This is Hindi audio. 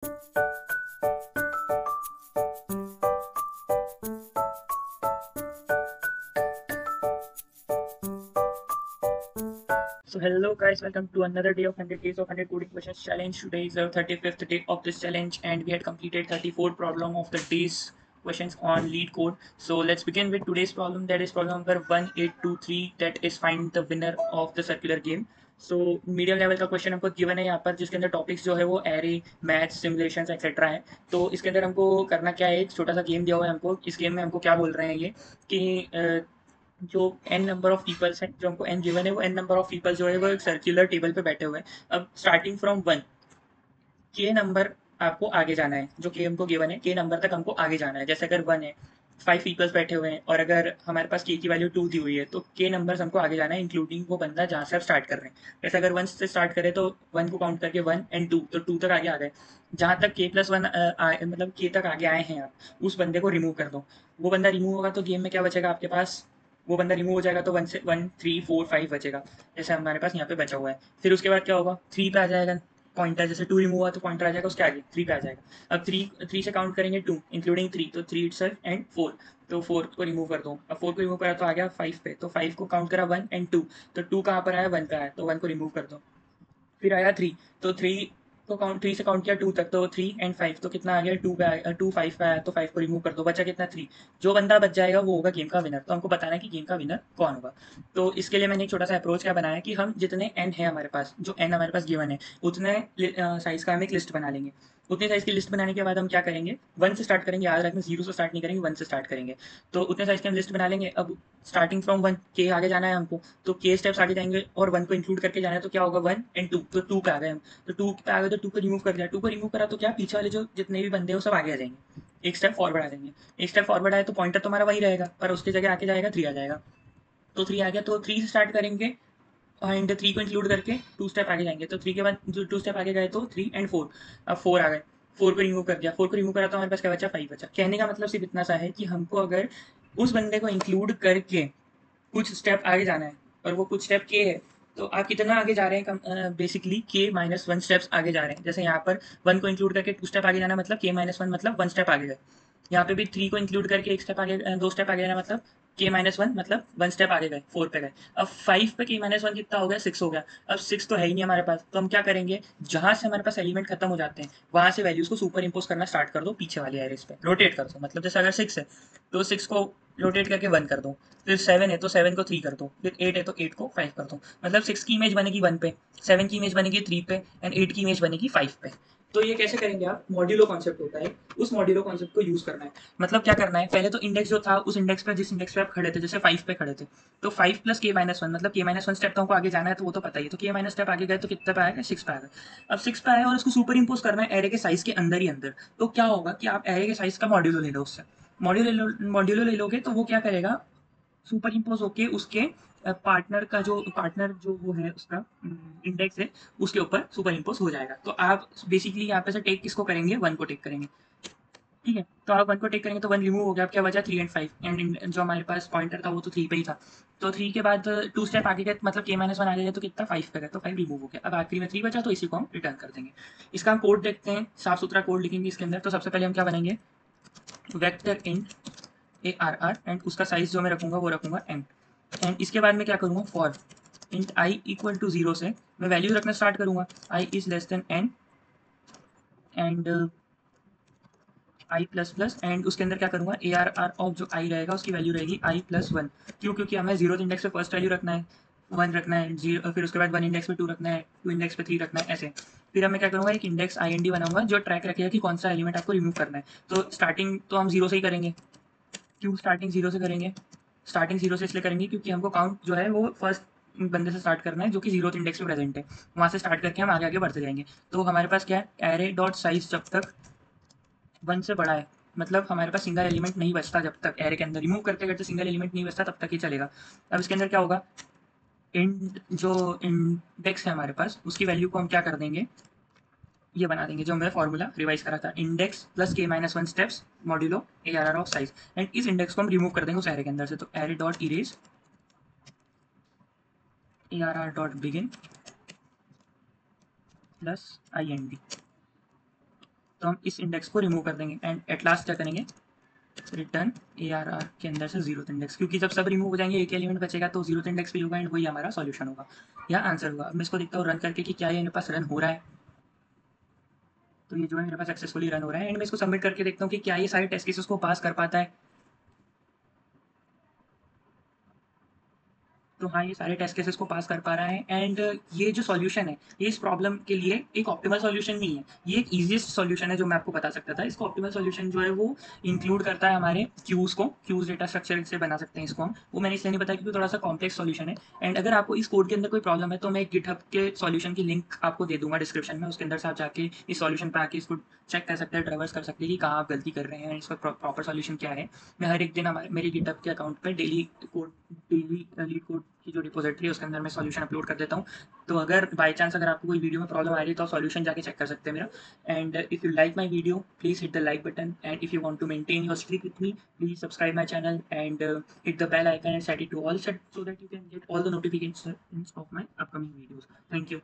So hello guys, welcome to another day of 100 days of 100 coding questions challenge. Today is the 35th day of this challenge and we had completed 34 problem of the day's questions on lead code. So let's begin with today's problem, that is problem number 1823, that is find the winner of the circular game. So medium level का क्वेश्चन हमको गिवन है यहाँ पर, जिसके अंदर टॉपिक्स जो है वो एरे, मैथ्स, सिमुलेशन एक्सेट्रा है। तो इसके अंदर हमको करना क्या है, एक छोटा सा गेम दिया हुआ है हमको। इस गेम में हमको क्या बोल रहे हैं ये कि जो एन नंबर ऑफ पीपल्स हैं, जो हमको एन गिवन है, वो एन नंबर ऑफ पीपल जो है वो एक सर्कुलर टेबल पे बैठे हुए हैं। अब स्टार्टिंग फ्रॉम वन, के नंबर आपको आगे जाना है। जो के हमको गिवन है, के नंबर तक हमको आगे जाना है। जैसे अगर वन है, 5 पीपल्स बैठे हुए हैं, और अगर हमारे पास के की वैल्यू 2 दी हुई है, तो के नंबर हमको आगे जाना है, इंक्लूडिंग वो बंदा जहाँ से आप स्टार्ट कर रहे हैं। जैसे अगर वन से स्टार्ट करें तो वन को काउंट करके 1 और 2, तो 2 तक आगे आ गए। जहाँ तक k+1 मतलब के तक आगे आए हैं आप, उस बंदे को रिमूव कर दो। वो बंदा रिमूव होगा तो गेम में क्या बचेगा आपके पास, वो बंदा रिमूव हो जाएगा तो 1 3 4 5 बचेगा, जैसे हमारे पास यहाँ पे बचा हुआ है। फिर उसके बाद क्या होगा, 3 पे आ जाएगा पॉइंटर। जैसे 2 रिमूव हुआ तो पॉइंटर आ जाएगा उसके आगे, 3 पे आ जाएगा। अब 3 से काउंट करेंगे 2 इंक्लूडिंग 3, तो 3 इटसेल्फ एंड 4, तो 4 को रिमूव कर दो। अब 4 को रिमूव करा तो आ गया 5 पे, तो 5 को काउंट करा 1 और 2, तो 2 कहाँ पर आया, 1 पे आया, तो 1 को रिमूव कर दो। फिर आया 3, तो 3 से काउंट किया 2 तक, तो 3 और 5, तो कितना आ गया, 2 पे आया, 2 5 पे आया, तो 5 को रिमूव कर दो, बचा कितना, 3। जो बंदा बच जाएगा वो होगा गेम का विनर। तो हमको बताना है कि गेम का विनर कौन होगा। तो इसके लिए मैंने एक छोटा सा अप्रोच क्या बनाया कि हम जितने एन है हमारे पास, जो एन हमारे पास गिवन है, उतने साइज का हम एक लिस्ट बना लेंगे। उतने साइज की लिस्ट बनाने के बाद हम क्या करेंगे, वन से स्टार्ट करेंगे, याद रखना 0 से स्टार्ट नहीं करेंगे, 1 से स्टार्ट करेंगे। तो उतने साइज की हम लिस्ट बना लेंगे। अब स्टार्टिंग फ्रॉम 1 के आगे जाना है हमको, तो के स्टेप्स आगे जाएंगे और 1 को इंक्लूड करके जाना है, तो क्या होगा 1 और 2, तो 2 पे आ गए हम। तो 2 पे आ गए तो 2 को रिमूव कर दिया, 2 को रिमूव करा तो क्या, पीछे वाले जो जितने भी बंदे हैं वो सब आगे आ जाएंगे, एक स्टेप फॉरवर्ड आ जाएंगे। एक स्टेप फॉरवर्ड आए तो पॉइंटर तो हमारा वही रहेगा, पर उसकी जगह आके जाएगा 3 आ जाएगा। तो 3 आ गया तो 3 से स्टार्ट करेंगे एंड 3 को इंक्लूड करके 2 स्टेप आगे जाएंगे। तो 3 के बाद जो 2 स्टेप आगे गए तो 3 और 4, अब 4 आ गए। 4 को रिमूव कर दिया, 4 को रिमूव करा तो हमारे पास क्या बचा, 5 बचा। कहने का मतलब सिर्फ इतना सा है कि हमको अगर उस बंदे को इंक्लूड करके कुछ स्टेप आगे जाना है, और वो कुछ स्टेप के है, तो आप कितना आगे जा रहे हैं, बेसिकली k-1 स्टेप्स आगे जा रहे हैं। जैसे यहाँ पर 1 को इंक्लूड करके 2 स्टेप आगे जाना मतलब k-1 मतलब 1 स्टेप आगे गए। यहाँ पे भी 3 को इंक्लूड करके एक स्टेप आगे, 2 स्टेप आगे जाना मतलब k-1 मतलब 1 स्टेप आगे गए, 4 पे गए। अब 5 पे k-1 कितना हो गया, 6 हो गया। अब 6 तो है ही नहीं हमारे पास, तो हम क्या करेंगे, जहाँ से हमारे पास एलिमेंट खत्म हो जाते हैं वहां से वैल्यूज को सुपर इम्पोज करना स्टार्ट कर दो, पीछे वाले एरेस पे रोटेट कर दो। मतलब जैसे अगर 6 है तो 6 को रोटेट करके 1 कर दो, फिर 7 है तो 7 को 3 कर दो, फिर 8 है तो 8 को 5 कर दो। मतलब 6 की इमेज बनेगी 1 पे, 7 की इमेज बनेगी 3 पे एंड 8 की इमेज बनेगी 5 पे। तो ये कैसे करेंगे आप, मॉड्यूलो कॉन्सेप्ट होता है, उस मॉड्यूलो कॉन्सेप्ट को यूज करना है। मतलब क्या करना है, पहले तो इंडेक्स जो था उस इंडेक्स पर, जिस इंडेक्स पे आप खड़े थे, जैसे 5 पे खड़े थे, तो 5 प्लस k-1 मतलब k-1 स्टेप तो हमको आगे जाना है, तो वो तो पता ही है। तो k- स्टेप आगे गए तो कितना पे आएगा, 6 पे आएगा। अब 6 पे आया और उसको सुपर इम्पोज करना है एरे के साइज के अंदर ही अंदर। तो क्या होगा कि आप एरे के साइज का मॉड्यूलो ले लो, उससे मॉड्यूलो ले लोगे तो वो क्या करेगा, सुपर इम्पोज होके उसके पार्टनर जो वो है उसका इंडेक्स है, उसके ऊपर सुपर इम्पोज हो जाएगा। तो आप बेसिकली यहाँ पे से टेक किसको करेंगे, 1 को टेक करेंगे। ठीक है, तो आप 1 को टेक करेंगे तो 1 रिमूव हो गया। अब क्या बचा, 3 और 5, एंड जो हमारे पास पॉइंटर था वो तो 3 पे ही था। तो 3 के बाद 2 स्टेप आगे गए, मतलब k-1 आगे गए तो कितना, 5 पे गए, तो 5 रिमूव हो गया। अब आखिरी में 3 बचा, तो इसी को हम रिटर्न कर देंगे। इसका हम कोड देखते हैं, साफ सुथरा कोड लिखेंगे इसके अंदर। तो सबसे पहले हम क्या बनाएंगे, वेक्टर इंट ARR एंड उसका साइज जो मैं रखूंगा वो रखूंगा एम। एंड इसके बाद मैं क्या करूँगा, for int I equal to 0 से मैं वैल्यू रखना स्टार्ट करूँगा, I is less than N and I plus plus, and उसके अंदर क्या करूँगा, ARR ऑफ जो आई रहेगा उसकी वैल्यू रहेगी i+1। क्यों, क्योंकि हमें 0 इंडेक्स पे फर्स्ट वैल्यू रखना है, 1 रखना है, 0, फिर उसके बाद 1 इंडेक्स पे 2 रखना है, 2 इंडेक्स पे 3 रखना है, ऐसे। फिर अब मैं क्या करूँगा, एक इंडेक्स IND बनाऊंगा जो ट्रैक रखेगा कि कौन सा एलिमेंट आपको रिमूव करना है। तो स्टार्टिंग तो हम 0 से ही करेंगे। क्यों स्टार्टिंग 0 से करेंगे, स्टार्टिंग 0 से इसलिए करेंगे क्योंकि हमको काउंट जो है वो फर्स्ट बंदे से स्टार्ट करना है जो कि 0th इंडेक्स पे प्रेजेंट है, वहाँ से स्टार्ट करके हम आगे आगे बढ़ते जाएंगे। तो हमारे पास क्या है, एरे डॉट साइज जब तक 1 से बड़ा है, मतलब हमारे पास सिंगल एलिमेंट नहीं बचता, जब तक एरे के अंदर रिमूव करते करते सिंगल एलिमेंट नहीं बचता तब तक ही चलेगा। अब इसके अंदर क्या होगा, इंड जो इंडेक्स है हमारे पास उसकी वैल्यू को हम क्या कर देंगे, ये बना देंगे जो हमने फॉर्मूला रिवाइज करा था, index plus k-1 steps modulo ARR of size. And इस इंडेक्स को हम रिमूव कर देंगे उस एरे के अंदर से। तो array dot erase ARR dot begin plus IND। तो हम इस इंडेक्स को रिमूव कर देंगे एंड एट लास्ट क्या करेंगे, रिटर्न ARR के अंदर से जीरोथ इंडेक्स, क्योंकि जब सब रिमूव हो जाएंगे एक एलिमेंट बचेगा तो जीरोथ इंडेक्स भी होगा एंड वही हमारा सॉल्यूशन होगा या आंसर होगा। अब मैं इसको देखता हूँ रन करके कि क्या ये मेरे पास रन हो रहा है। तो ये जो है मेरे पास सक्सेसफुली रन हो रहा है एंड मैं इसको सबमिट करके देखता हूँ कि क्या ये सारे टेस्ट केसेस को पास कर पाता है। तो हाँ, ये सारे टेस्ट केसेस को पास कर पा रहा है एंड ये जो सॉल्यूशन है ये इस प्रॉब्लम के लिए एक ऑप्टिमल सॉल्यूशन नहीं है, ये एक ईजीएस्ट सॉल्यूशन है जो मैं आपको बता सकता था। इसको ऑप्टिमल सॉल्यूशन जो है वो इंक्लूड करता है हमारे क्यूज डेटा स्ट्रक्चर से बना सकते हैं इसको हम। वो मैंने इसलिए नहीं बताया क्योंकि थोड़ा सा कॉम्प्लेक्स सॉल्यूशन है एंड अगर आपको इस कोड के अंदर कोई प्रॉब्लम है तो मैं एक गिटहब के सॉल्यूशन की लिंक आपको दे दूंगा डिस्क्रिप्शन में, उसके अंदर से आप जाके इस सॉल्यूशन पर आके इसको चेक कर सकते हैं, ट्रेवर्स कर सकते हैं कि कहाँ आप गलती कर रहे हैं, इसका प्रॉपर सॉल्यूशन क्या है। मैं हर एक दिन हमारे मेरे गिटहब के अकाउंट पर डेली लीड कोड की जो रिपोजिटरी है उसके अंदर मैं सॉल्यूशन अपलोड कर देता हूँ। तो अगर बाई चांस अगर आपको कोई वीडियो में प्रॉब्लम आ रही है तो सॉल्यूशन जाके चेक कर सकते हैं मेरा। And if you like my video please hit the like button and if you want to maintain your streak with me please subscribe my channel and hit the bell icon and set it to all, so that you can get all the notifications of my upcoming videos. Thank you.